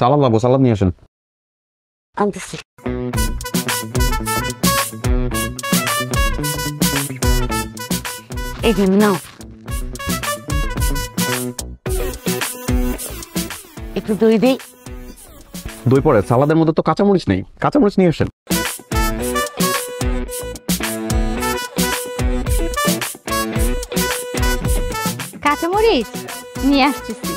সালাদ লাগবো, সালাদ নিয়ে আসেন। আনতেছি। এই দিন নাও, একটু দই দেই। দই পরে? সালাদের মধ্যে তো কাঁচামরিচ নেই, কাঁচামরিচ নিয়ে আসেন। কাঁচামরিচ নিয়ে আসতেছি।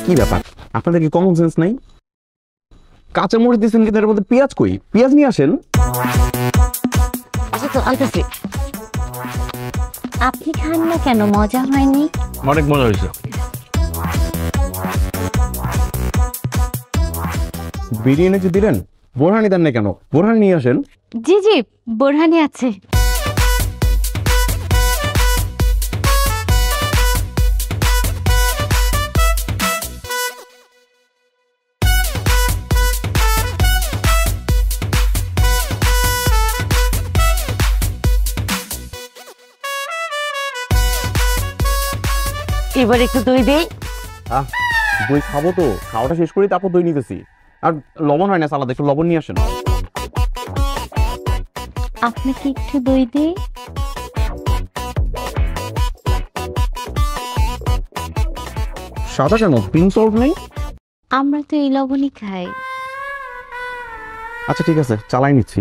কি ব্যাপার, আপনাদের কি কমন সেন্স নাই? কাঁচামরিচ দিচ্ছেন কিন্তু এর মধ্যে পেঁয়াজ কই? পেঁয়াজ নিয়ে আসেন। আচ্ছা তো আনতেছি। আপনি খান না কেন? মজা হয়নি? অনেক মজা হয়েছে। বিরিয়ানি যে দিলেন, বোরহানি দেন না কেন? বোরহানি নিয়ে আসেন। জি জি, বোরহানি আছে। এবার একটু দই দেই। দই খাবো তো, খাওয়াটা শেষ করি তারপর দই নিতেছি। আর লবণ হয় না সালাদ, একটু লবণ নিয়ে আসেন। আপনাকে একটু দই দিই। সাদা কেন? পিঙ্ক সল্ট নেই? আমরা তো এই লবণই খাই। আচ্ছা ঠিক আছে, চালাই নিচ্ছি।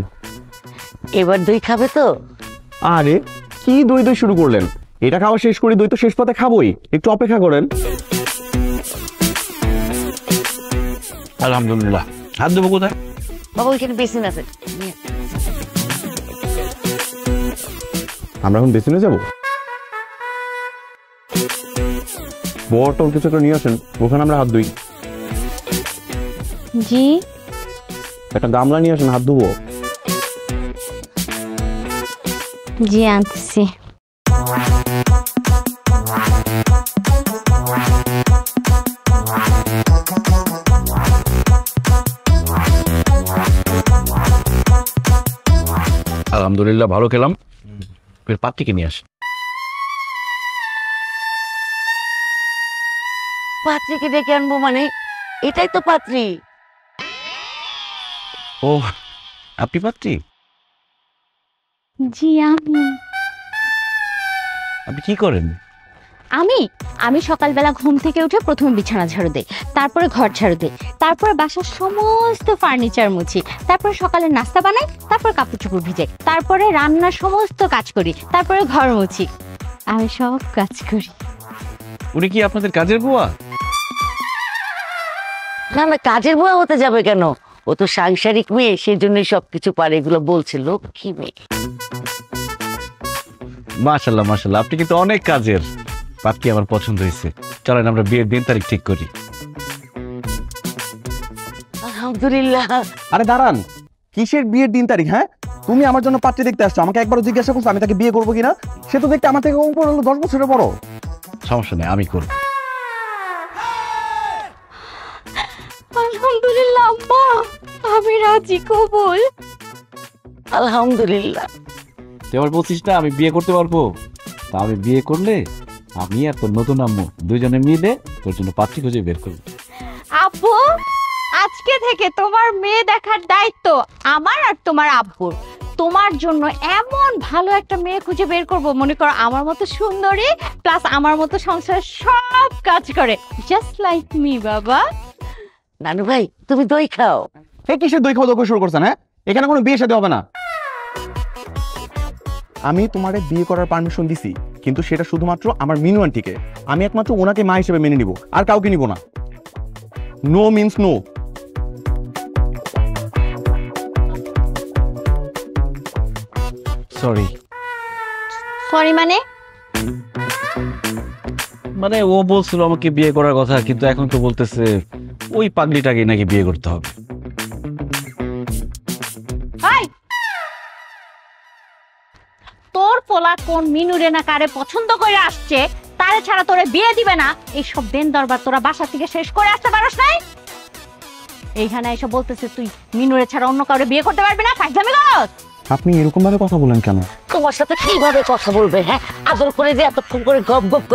এবার দই খাবে তো? আরে কি দই দই শুরু করলেন? এটা খাওয়া শেষ করি, দই তো শেষ পথে খাবোই, একটু অপেক্ষা করেন। আলহামদুলিল্লাহ। হাত দেবো কোথায়? বাবা ওইখানে বেসিন আছে। আমরা এখন বেসিনে যাবো? বটল কিছু একটা নিয়ে আসেন, ওখানে আমরা হাত ধুই। জি। একটা গামলা নিয়ে আসেন, হাত ধুবো। জি আনতেছি। আলহামদুলিল্লাহ, ভালো খেলাম। পাত্রীকে নিয়ে আসেন। পাত্রীকে ডেকে আনবো মানে? এটাই তো পাত্রী। ও, আপনি পাত্রী? জি আমি। আপনি কি করেন? আমি সকালবেলা ঘুম থেকে উঠে প্রথমে বিছানা ঝাড়ু দেই, তারপরে ঘর ঝাড়ু দেই, তারপরে বাসার সমস্ত ফার্নিচার মুছি, তারপরে সকালে নাস্তা বানাই, তারপরে কাপড় চোপড় ভিজাই, তারপরে রান্নার সমস্ত কাজ করি, তারপরে ঘর মুছি। আমি সব কাজ করি। উনি কি আপনাদের কাজের বুয়া? না না, কাজের বুয়া হতে যাবে কেন? ও তো সাংসারিক মেয়ে, সেই জন্যই সবকিছু পারে। এগুলো বলছে লক্ষ্মী মেয়ে। মাশাল্লাহ মাশাল্লাহ, আপনি কিন্তু অনেক কাজের। পাত্রী আমার পছন্দ হয়েছে। চলেন আমরা বিয়ের দিন তারিখ ঠিক করি। আলহামদুলিল্লাহ। আরে দাঁড়ান, কিসের বিয়ের দিন তারিখ? হ্যাঁ, তুমি আমার জন্য পাত্রী দেখতে আসছো, আমাকে একবারও জিজ্ঞাসা করছো আমি তাকে বিয়ে করবো কিনা? সে তো দেখতে আমার থেকে উপর হলো 10 বছরের বড়। সমস্যা নেই, আমি করব। আলহামদুলিল্লাহ আম্মা, আমি রাজি। কবুল। আলহামদুলিল্লাহ। তুই আবার বলছিস না আমি বিয়ে করতে পারবো? তা আমি বিয়ে করলে আমি আর তোর নতুন আম্মু দুইজনে মিলে তোর জন্য পাত্রী খুঁজে বের করবো। আব্বু, আজকে থেকে তোমার মেয়ে দেখার দায়িত্ব আমার আর তোমার আব্বুর। তোমার জন্য এমন ভালো একটা মেয়ে খুঁজে বের করব, মনে করো আমার মতো সুন্দরী প্লাস আমার মতো সংসারের সব কাজ করে, জাস্ট লাইক মি। বাবা নানু ভাই, তুমি দই খাও। হে, কিসের দই খাওয়া দাওয়া শুরু করছেন? হ্যাঁ, এখানে কোনো বিয়ে শাদী হবে না। আমি তোমারে বিয়ে করার পারমিশন দিছি, কিন্তু সেটা শুধুমাত্র আমার মিনু আন্টিকে। আমি একমাত্র ওনাকে মা হিসেবে মেনে নিব, আর কাউকে নিব না। No means no. Sorry. Sorry মানে? মানে ও বলছিল আমাকে বিয়ে করার কথা, কিন্তু এখন তো বলতেছে ওই পাগলিটাকে নাকি বিয়ে করতে হবে। তোর পোলা কোন মিনুরে না কারে পছন্দ করে আসছে, তারে ছাড়া তোরে বিয়ে দিবে না, এইসব দেন দরবার তোরা বাসা থেকে শেষ করে আসতে পারস নাই? এইখানে এসব বলতেছে তুই মিনুরে ছাড়া অন্য কাউরে বিয়ে করতে পারবি না? ফাইজলামি করস? আপনি এরকম ভাবে কথা বলেন কেন? তোমার সাথে কিভাবে কথা বলবে? হ্যাঁ, আদর করে যে এতক্ষণ করে গপ গপ করে